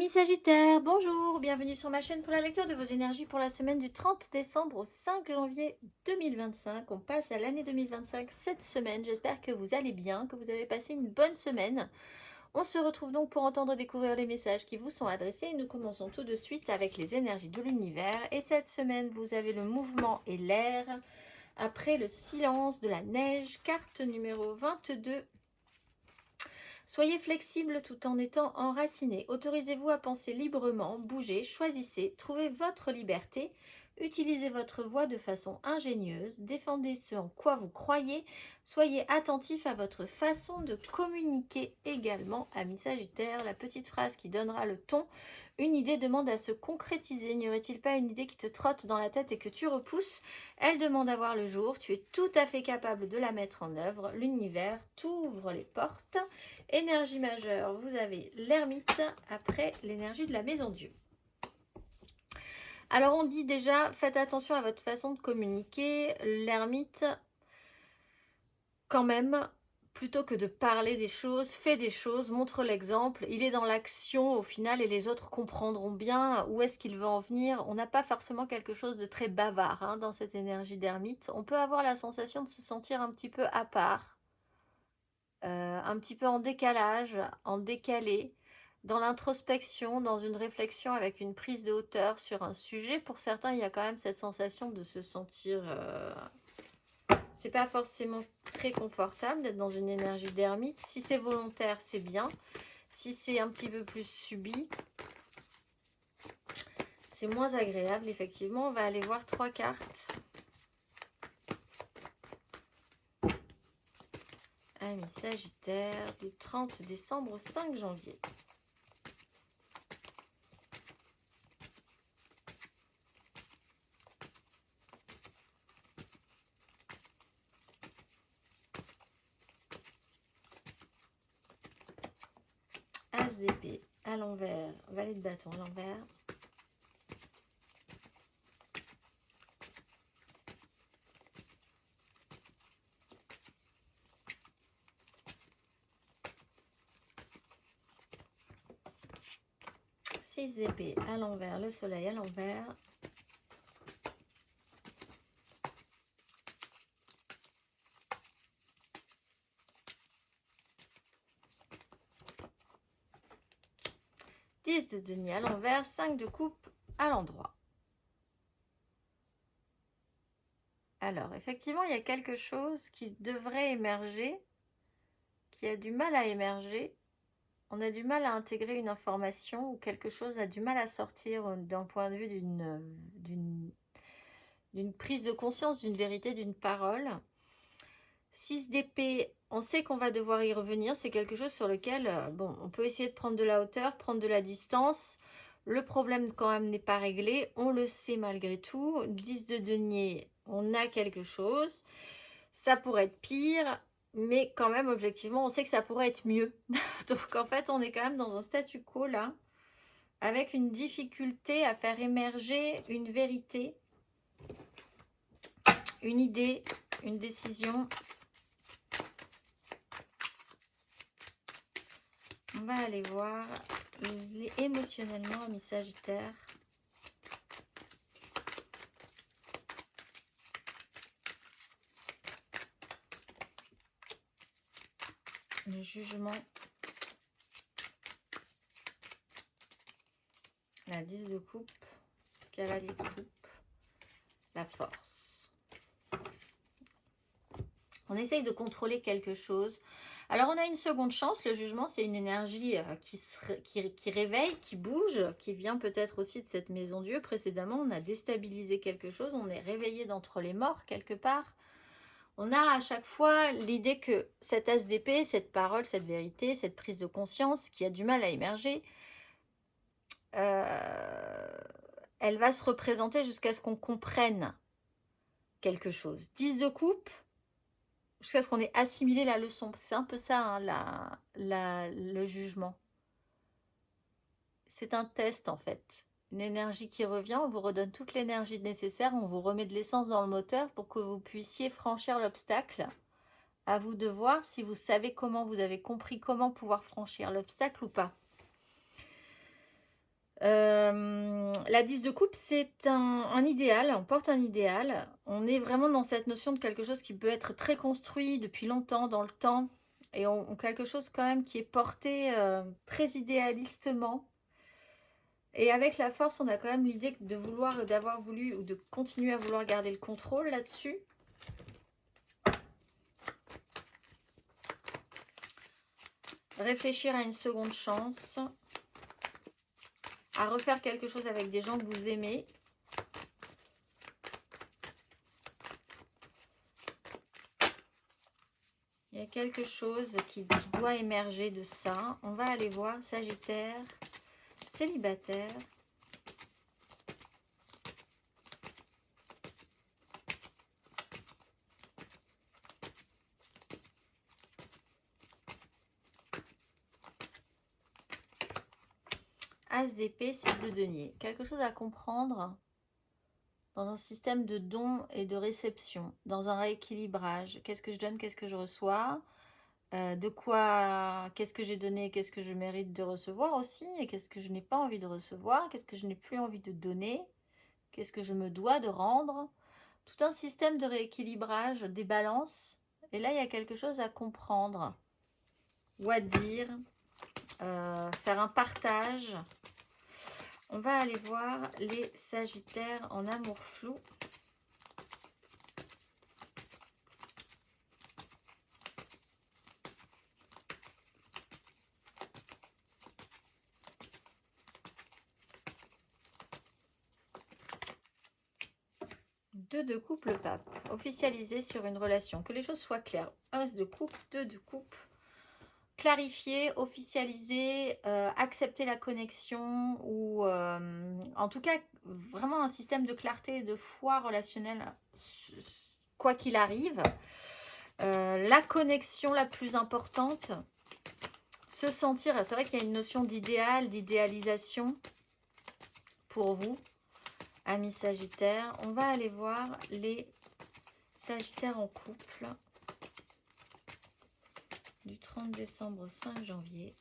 Amis Sagittaires, bonjour, bienvenue sur ma chaîne pour la lecture de vos énergies pour la semaine du 30 décembre au 5 janvier 2025. On passe à l'année 2025 cette semaine, j'espère que vous allez bien, que vous avez passé une bonne semaine. On se retrouve donc pour entendre découvrir les messages qui vous sont adressés et nous commençons tout de suite avec les énergies de l'univers. Et cette semaine, vous avez le mouvement et l'air, après le silence de la neige, carte numéro 22. Soyez flexible tout en étant enraciné. Autorisez-vous à penser librement, bougez, choisissez, trouvez votre liberté, utilisez votre voix de façon ingénieuse, défendez ce en quoi vous croyez, soyez attentif à votre façon de communiquer également, amis Sagittaire. La petite phrase qui donnera le ton. Une idée demande à se concrétiser. N'y aurait-il pas une idée qui te trotte dans la tête et que tu repousses? Elle demande à voir le jour. Tu es tout à fait capable de la mettre en œuvre. L'univers t'ouvre les portes. Énergie majeure, vous avez l'ermite après l'énergie de la maison Dieu. Alors on dit déjà, faites attention à votre façon de communiquer. L'ermite, quand même, plutôt que de parler des choses, fait des choses, montre l'exemple. Il est dans l'action au final et les autres comprendront bien où est-ce qu'il veut en venir. On n'a pas forcément quelque chose de très bavard dans cette énergie d'ermite. On peut avoir la sensation de se sentir un petit peu à part. Un petit peu en décalage, en décalé, dans l'introspection, dans une réflexion avec une prise de hauteur sur un sujet. Pour certains, il y a quand même cette sensation de se sentir... c'est pas forcément très confortable d'être dans une énergie d'ermite. Si c'est volontaire, c'est bien. Si c'est un petit peu plus subi, c'est moins agréable, effectivement. On va aller voir 3 cartes. Amis Sagittaire, du 30 décembre au 5 janvier. As d'épée à l'envers, valet de bâton à l'envers. Six d'épée à l'envers, le soleil à l'envers. De denier à l'envers, 5 de coupe à l'endroit. Alors, effectivement, il y a quelque chose qui devrait émerger, qui a du mal à émerger. On a du mal à intégrer une information ou quelque chose a du mal à sortir d'un point de vue d'une prise de conscience, d'une vérité, d'une parole. 6 d'épée, on sait qu'on va devoir y revenir. C'est quelque chose sur lequel, bon, on peut essayer de prendre de la hauteur, prendre de la distance. Le problème quand même n'est pas réglé. On le sait malgré tout. 10 de denier, on a quelque chose. Ça pourrait être pire, mais quand même, objectivement, on sait que ça pourrait être mieux. Donc en fait, on est quand même dans un statu quo là, avec une difficulté à faire émerger une vérité, une idée, une décision. On va aller voir émotionnellement, amis Sagittaire. Le jugement. La 10 de coupe. Cavalier de coupe. La force. On essaye de contrôler quelque chose. Alors, on a une seconde chance. Le jugement, c'est une énergie qui réveille, qui bouge, qui vient peut-être aussi de cette maison Dieu. Précédemment, on a déstabilisé quelque chose. On est réveillé d'entre les morts, quelque part. On a à chaque fois l'idée que cette as d'épée, cette parole, cette vérité, cette prise de conscience qui a du mal à émerger, elle va se représenter jusqu'à ce qu'on comprenne quelque chose. 10 de coupe, jusqu'à ce qu'on ait assimilé la leçon. C'est un peu ça, le jugement. C'est un test, en fait. Une énergie qui revient, on vous redonne toute l'énergie nécessaire, on vous remet de l'essence dans le moteur pour que vous puissiez franchir l'obstacle. À vous de voir si vous savez comment, vous avez compris comment pouvoir franchir l'obstacle ou pas. La 10 de coupe, c'est un idéal, on porte un idéal. On est vraiment dans cette notion de quelque chose qui peut être très construit depuis longtemps, dans le temps. Et quelque chose quand même qui est porté très idéalistement. Et avec la force, on a quand même l'idée de vouloir, d'avoir voulu ou de continuer à vouloir garder le contrôle là-dessus. Réfléchir à une seconde chance. À refaire quelque chose avec des gens que vous aimez. Il y a quelque chose qui doit émerger de ça. On va aller voir Sagittaire, célibataire. As d'épée, 6 de denier. Quelque chose à comprendre dans un système de dons et de réception, dans un rééquilibrage. Qu'est-ce que je donne, qu'est-ce que je reçois, de quoi, qu'est-ce que j'ai donné, qu'est-ce que je mérite de recevoir aussi, et qu'est-ce que je n'ai pas envie de recevoir, qu'est-ce que je n'ai plus envie de donner, qu'est-ce que je me dois de rendre. Tout un système de rééquilibrage, des balances. Et là, il y a quelque chose à comprendre ou à dire, faire un partage. On va aller voir les Sagittaires en amour flou. Deux de coupe, le pape. Officialiser sur une relation. Que les choses soient claires. As de coupe, 2 de coupe. Clarifier, officialiser, accepter la connexion ou en tout cas vraiment un système de clarté et de foi relationnelle quoi qu'il arrive. La connexion la plus importante, se sentir, c'est vrai qu'il y a une notion d'idéal, d'idéalisation pour vous, amis Sagittaires. On va aller voir les Sagittaires en couple. Du 30 décembre au 5 janvier.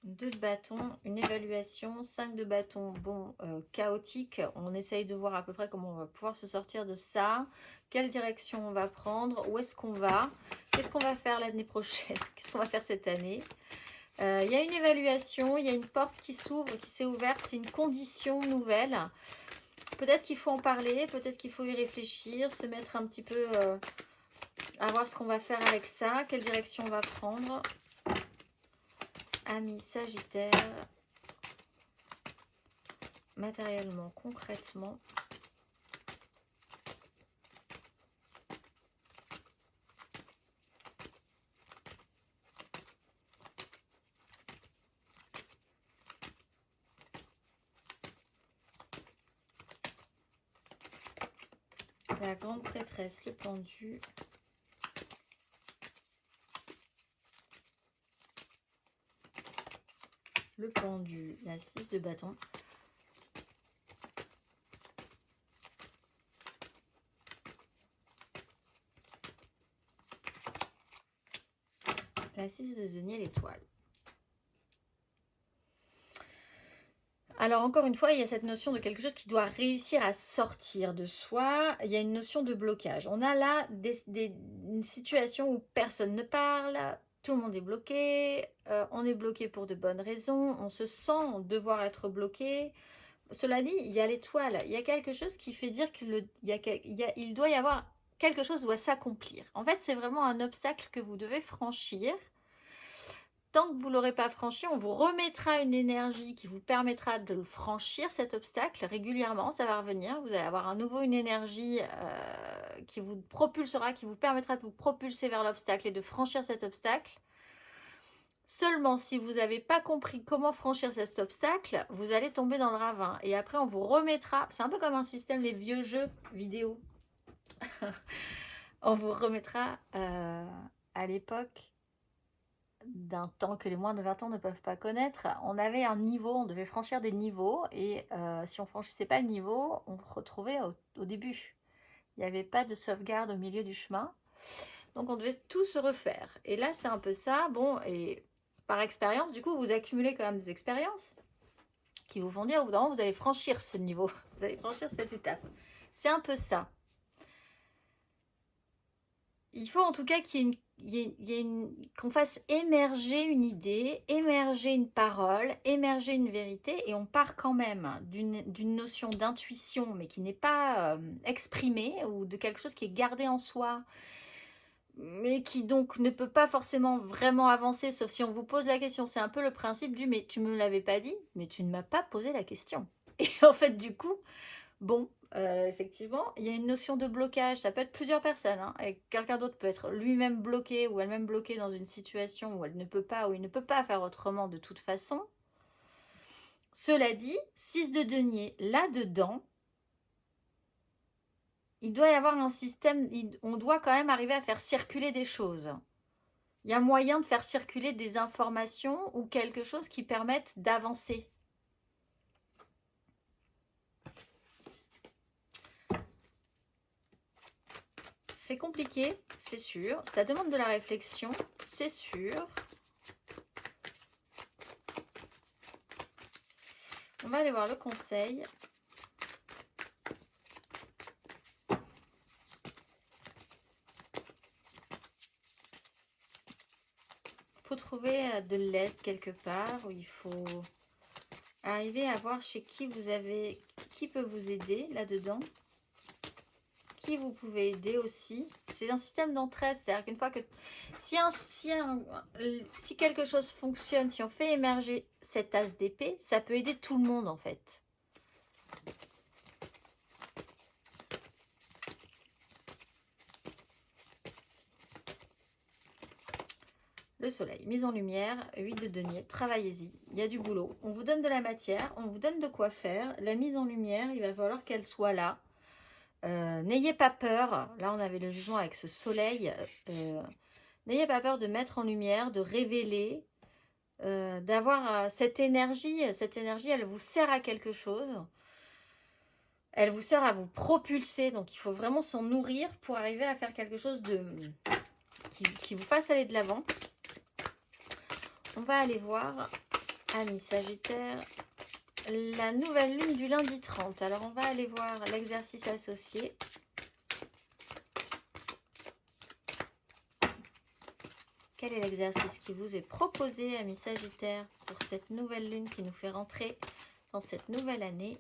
Deux de bâton, une évaluation, 5 de bâton, bon, chaotique. On essaye de voir à peu près comment on va pouvoir se sortir de ça. Quelle direction on va prendre, où est-ce qu'on va, qu'est-ce qu'on va faire l'année prochaine, qu'est-ce qu'on va faire cette année. Il y a une évaluation, il y a une porte qui s'ouvre, qui s'est ouverte, c'est une condition nouvelle. Peut-être qu'il faut en parler, peut-être qu'il faut y réfléchir, se mettre un petit peu à voir ce qu'on va faire avec ça, quelle direction on va prendre. Amis Sagittaire, matériellement, concrètement. La grande prêtresse, le pendu. Le pendu, la 6 de bâton. La 6 de denier, l'étoile. Alors encore une fois, il y a cette notion de quelque chose qui doit réussir à sortir de soi. Il y a une notion de blocage. On a là une situation où personne ne parle, tout le monde est bloqué, on est bloqué pour de bonnes raisons, on se sent devoir être bloqué. Cela dit, il y a l'étoile, il y a quelque chose qui fait dire qu'il doit y avoir, quelque chose doit s'accomplir. En fait, c'est vraiment un obstacle que vous devez franchir. Tant que vous ne l'aurez pas franchi, on vous remettra une énergie qui vous permettra de le franchir, cet obstacle, régulièrement, ça va revenir. Vous allez avoir à nouveau une énergie qui vous propulsera, qui vous permettra de vous propulser vers l'obstacle et de franchir cet obstacle. Seulement, si vous n'avez pas compris comment franchir cet obstacle, vous allez tomber dans le ravin. Et après, on vous remettra, c'est un peu comme un système, les vieux jeux vidéo. On vous remettra à l'époque d'un temps que les moins de 20 ans ne peuvent pas connaître. On avait un niveau, on devait franchir des niveaux et si on ne franchissait pas le niveau, on se retrouvait au début. Il n'y avait pas de sauvegarde au milieu du chemin. Donc on devait tout se refaire. Et là, c'est un peu ça. Bon, et par expérience, du coup, vous accumulez quand même des expériences qui vous font dire, au bout d'un moment, vous allez franchir ce niveau. Vous allez franchir cette étape. C'est un peu ça. Il faut en tout cas qu'on fasse émerger une idée, émerger une parole, émerger une vérité, et on part quand même d'une notion d'intuition, mais qui n'est pas exprimée, ou de quelque chose qui est gardé en soi, mais qui donc ne peut pas forcément vraiment avancer, sauf si on vous pose la question. C'est un peu le principe du « mais tu me l'avais pas dit, mais tu ne m'as pas posé la question ». Et en fait, du coup, bon, effectivement, il y a une notion de blocage. Ça peut être plusieurs personnes, hein, et quelqu'un d'autre peut être lui-même bloqué ou elle-même bloquée dans une situation où elle ne peut pas, ou il ne peut pas faire autrement de toute façon. Cela dit, 6 de denier, là-dedans, il doit y avoir un système, on doit quand même arriver à faire circuler des choses. Il y a moyen de faire circuler des informations ou quelque chose qui permette d'avancer. C'est compliqué, c'est sûr. Ça demande de la réflexion, c'est sûr. On va aller voir le conseil. Il faut trouver de l'aide quelque part, où il faut arriver à voir chez qui vous avez, qui peut vous aider là-dedans, qui vous pouvez aider aussi. C'est un système d'entraide, c'est-à-dire qu'une fois que si quelque chose fonctionne, si on fait émerger cette as d'épée, ça peut aider tout le monde en fait. Le soleil, mise en lumière, 8 de denier, travaillez-y, il y a du boulot. On vous donne de la matière, on vous donne de quoi faire. La mise en lumière, il va falloir qu'elle soit là. N'ayez pas peur, là on avait le jugement avec ce soleil, n'ayez pas peur de mettre en lumière, de révéler, d'avoir cette énergie, elle vous sert à quelque chose. Elle vous sert à vous propulser, donc il faut vraiment s'en nourrir pour arriver à faire quelque chose qui vous fasse aller de l'avant. On va aller voir, amis Sagittaire, la nouvelle lune du lundi 30. Alors, on va aller voir l'exercice associé. Quel est l'exercice qui vous est proposé, amis Sagittaire, pour cette nouvelle lune qui nous fait rentrer dans cette nouvelle année?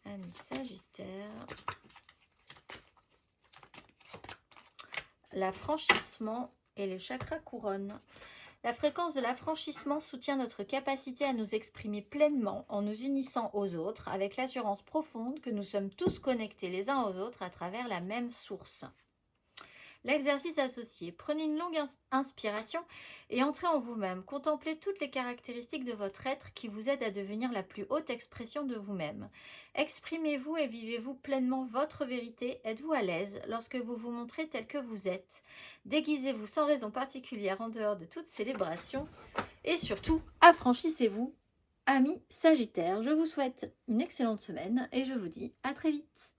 Amis Sagittaire. L'affranchissement et le chakra couronne. La fréquence de l'affranchissement soutient notre capacité à nous exprimer pleinement en nous unissant aux autres avec l'assurance profonde que nous sommes tous connectés les uns aux autres à travers la même source. L'exercice associé. Prenez une longue inspiration et entrez en vous-même. Contemplez toutes les caractéristiques de votre être qui vous aident à devenir la plus haute expression de vous-même. Exprimez-vous et vivez-vous pleinement votre vérité. Êtes-vous à l'aise lorsque vous vous montrez tel que vous êtes? Déguisez-vous sans raison particulière en dehors de toute célébration. Et surtout, affranchissez-vous, amis Sagittaires. Je vous souhaite une excellente semaine et je vous dis à très vite.